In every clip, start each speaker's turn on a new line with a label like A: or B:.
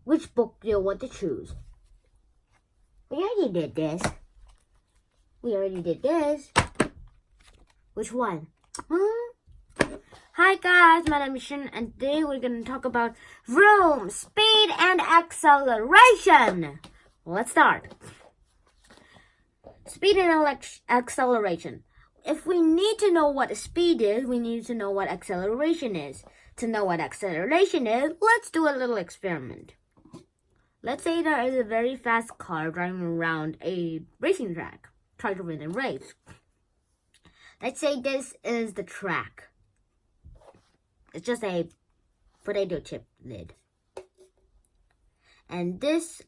A: Which book do you want to choose? We already did this. Which one? Hi guys, my name is Shin, and today we're going to talk about vroom, speed and acceleration. Let's start. Speed and acceleration. If we need to know what speed is, we need to know what acceleration is. To know what acceleration is, let's do a little experiment. Let's say there is a very fast car driving around a racing track, trying to win a race. Let's say this is the track. It's just a potato chip lid. And this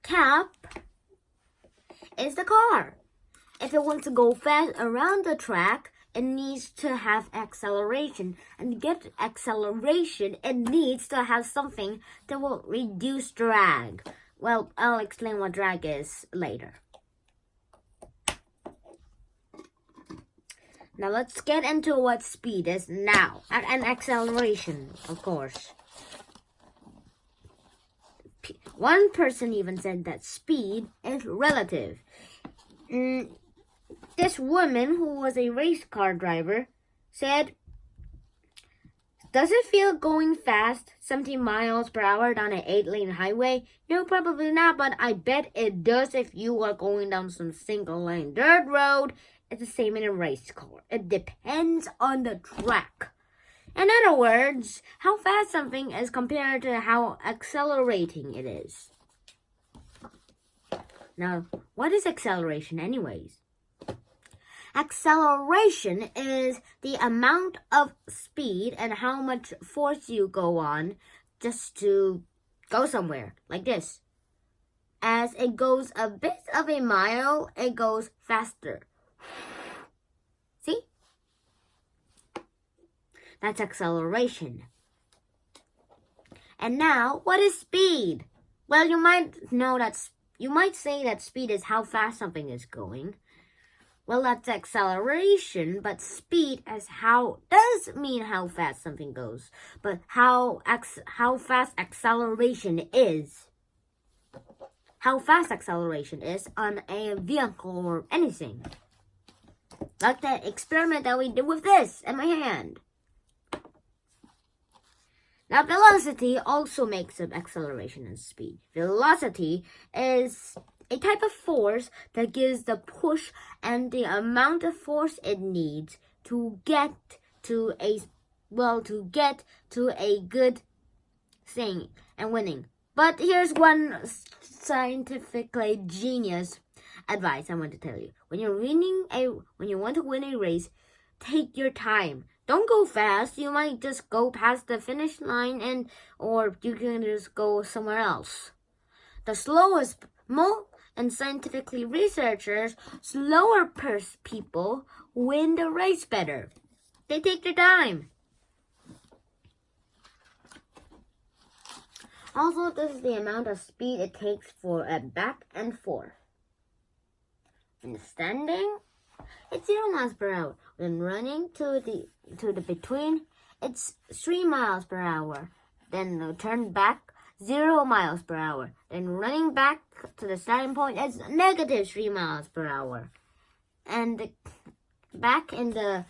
A: cap is the car. If it wants to go fast around the track, it needs to have acceleration. And to get acceleration, it needs to have something that will reduce drag. Well, I'll explain what drag is later. Now let's get into what speed is now. And acceleration, of course. One person even said that speed is relative. This woman, who was a race car driver, said, "Does it feel going fast, 70 miles per hour down an 8-lane highway? No, probably not, but I bet it does if you are going down some single-lane dirt road. It's the same in a race car. It depends on the track." In other words, how fast something is compared to how accelerating it is. Now, what is acceleration anyways? Acceleration is the amount of speed and how much force you go on just to go somewhere, like this. As it goes a bit of a mile, it goes faster. See? That's acceleration. And now, what is speed? Well, you might say that speed is how fast something is going. Well, that's acceleration, but speed does mean how fast something goes. But how fast acceleration is. How fast acceleration is on a vehicle or anything. Like that experiment that we did with this in my hand. Now, velocity also makes up acceleration and speed. Velocity is a type of force that gives the push and the amount of force it needs to get to a good thing and winning. But here's one scientifically genius advice I want to tell you. When you want to win a race, take your time. Don't go fast. You might just go past the finish line or you can just go somewhere else. And scientifically researchers, slower people win the race better. They take their time. Also, this is the amount of speed it takes for a back and forth. In standing, it's 0 miles per hour. When running to the between, it's 3 miles per hour. Then turn back, 0 miles per hour. Then running back to the starting point, it's negative 3 miles per hour. And back in the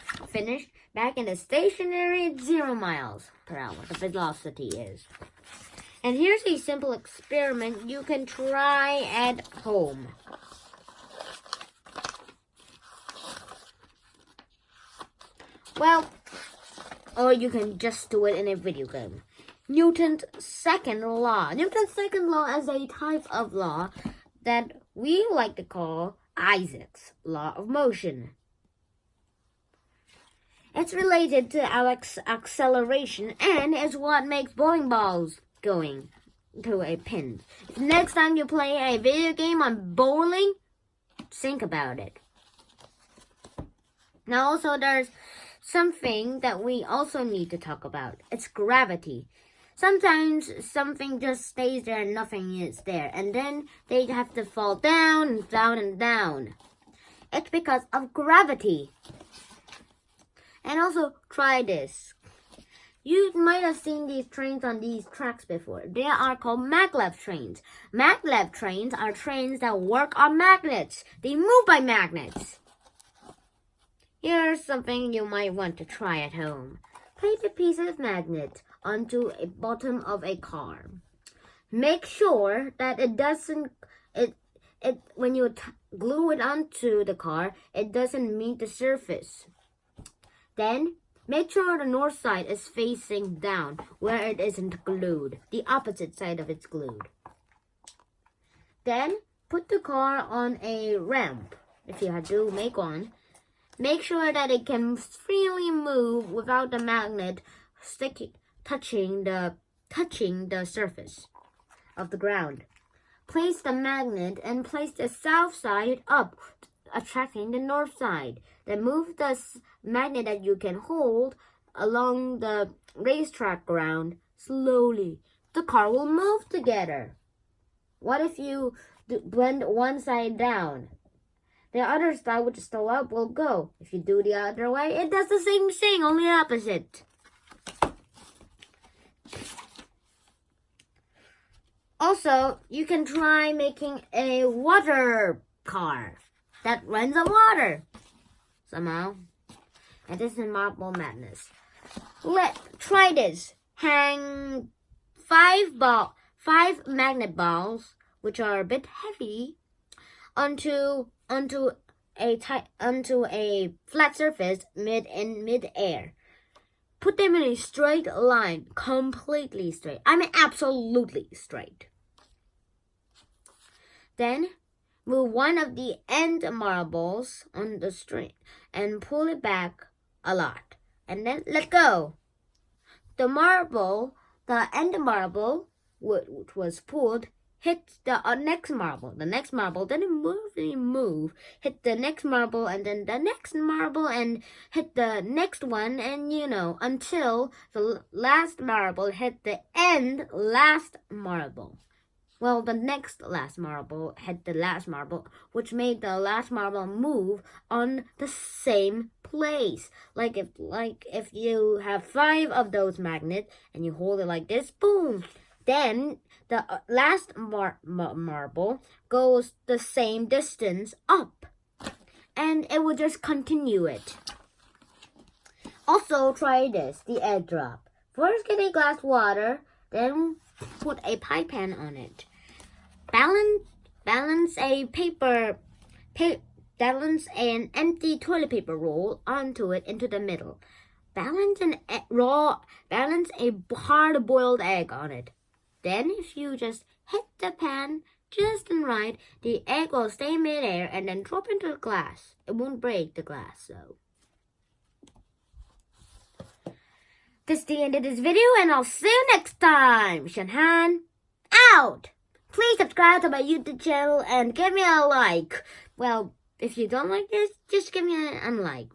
A: stationary, it's 0 miles per hour. The velocity is. And here's a simple experiment you can try at home. Well, or you can just do it in a video game. Newton's second law. Newton's second law is a type of law that we like to call Isaac's law of motion. It's related to acceleration and is what makes bowling balls going to a pin. If next time you play a video game on bowling, think about it. Now also there's something that we also need to talk about. It's gravity. Sometimes something just stays there and nothing is there. And then they have to fall down and down and down. It's because of gravity. And also try this. You might have seen these trains on these tracks before. They are called maglev trains. Maglev trains are trains that work on magnets. They move by magnets. Here's something you might want to try at home. Place a piece of magnet onto a bottom of a car. Make sure that it doesn't when you glue it onto the car, it doesn't meet the surface. Then make sure the north side is facing down where it isn't glued. The opposite side of it's glued. Then put the car on a ramp, if you do make one. Make sure that it can freely move without the magnet touching the surface of the ground. Place the magnet and place the south side up, attracting the north side. Then move the magnet that you can hold along the racetrack ground slowly. The car will move together. What if you blend one side down? The other side, which is still up, will go. If you do the other way, it does the same thing, only opposite. Also, you can try making a water car that runs on water somehow. And this is Marble Madness. Try this. Hang 5 magnet balls, which are a bit heavy, onto a flat surface in mid-air. Put them in a straight line, completely straight. I mean absolutely straight. Then move one of the end marbles on the string and pull it back a lot. And then let go. The end marble, which was pulled, hit the next marble. The next marble didn't really move. Hit the next marble and then the next marble and hit the next one, and until the last marble hit the last marble. Well, the next last marble hit the last marble, which made the last marble move on the same place. Like if you have 5 of those magnets and you hold it like this, boom. Then the last marble goes the same distance up, and it will just continue it. Also, try this, the egg drop. First, get a glass of water, then put a pie pan on it. Balance an empty toilet paper roll onto it into the middle. Balance a hard-boiled egg on it. Then, if you just hit the pan just right, the egg will stay mid-air and then drop into the glass. It won't break the glass, so. This is the end of this video, and I'll see you next time. Shanhan, out! Please subscribe to my YouTube channel and give me a like. Well, if you don't like this, just give me an unlike.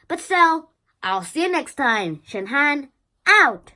A: But still, I'll see you next time. Shanhan, out!